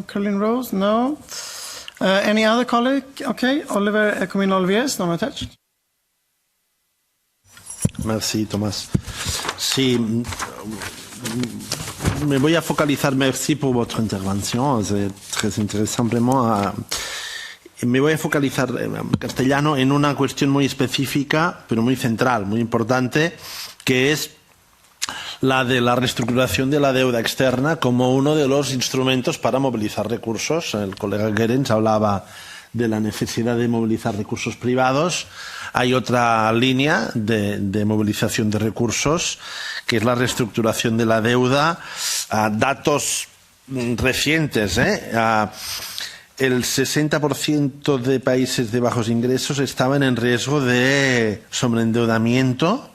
Caroline Rose, no. Any other colleague? Okay, Oliver Comín-Olviés, non attached. Merci, Tomás. Sí, me voy a focalizar, merci por vuestra intervención, es très interesante, vraiment. Me voy a focalizar en castellano en una cuestión muy específica, pero muy central, muy importante, que es la de la reestructuración de la deuda externa como uno de los instrumentos para movilizar recursos. El colega Goerens hablaba de la necesidad de movilizar recursos privados. Hay otra línea de movilización de recursos, que es la reestructuración de la deuda. Datos recientes, el 60% de países de bajos ingresos estaban en riesgo de sobreendeudamiento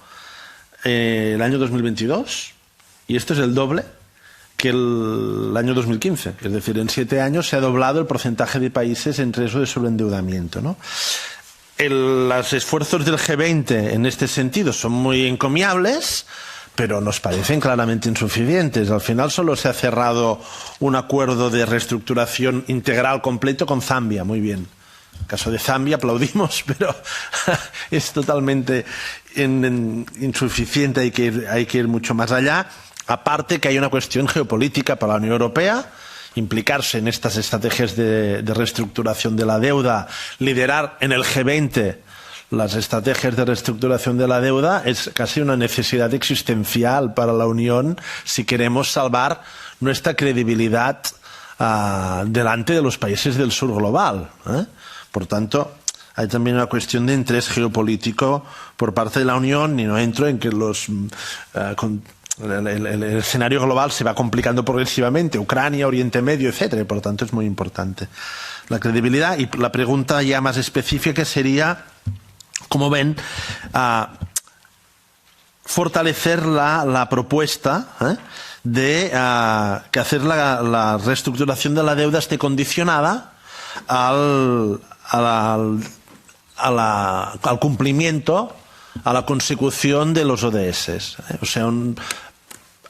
el año 2022, y esto es el doble que el año 2015. Es decir, en 7 años se ha doblado el porcentaje de países en riesgo de sobreendeudamiento, ¿no? Los esfuerzos del G20 en este sentido son muy encomiables, pero nos parecen claramente insuficientes. Al final solo se ha cerrado un acuerdo de reestructuración integral completo con Zambia, muy bien. En el caso de Zambia aplaudimos, pero es totalmente insuficiente, hay que ir mucho más allá. Aparte que hay una cuestión geopolítica para la Unión Europea, implicarse en estas estrategias de reestructuración de la deuda, liderar en el G20 las estrategias de reestructuración de la deuda, es casi una necesidad existencial para la Unión si queremos salvar nuestra credibilidad delante de los países del sur global, Por tanto, hay también una cuestión de interés geopolítico por parte de la Unión, y no entro en que el escenario global se va complicando progresivamente, Ucrania, Oriente Medio, etcétera, y por lo tanto es muy importante la credibilidad. Y la pregunta ya más específica sería, ¿cómo ven fortalecer la propuesta de que hacer la reestructuración de la deuda esté condicionada al cumplimiento, a la consecución de los ODS? O sea,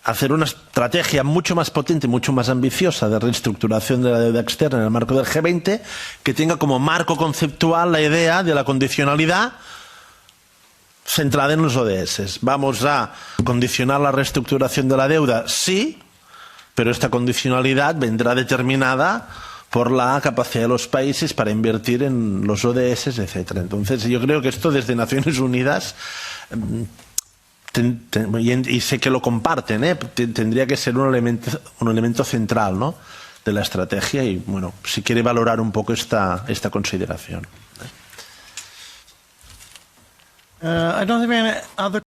hacer una estrategia mucho más potente, mucho más ambiciosa de reestructuración de la deuda externa en el marco del G20, que tenga como marco conceptual la idea de la condicionalidad centrada en los ODS. Vamos a condicionar la reestructuración de la deuda, sí, pero esta condicionalidad vendrá determinada por la capacidad de los países para invertir en los ODS, etcétera. Entonces, yo creo que esto desde Naciones Unidas, y sé que lo comparten, tendría que ser un elemento central, ¿no?, de la estrategia, y bueno, si quiere valorar un poco esta consideración. I don't have any other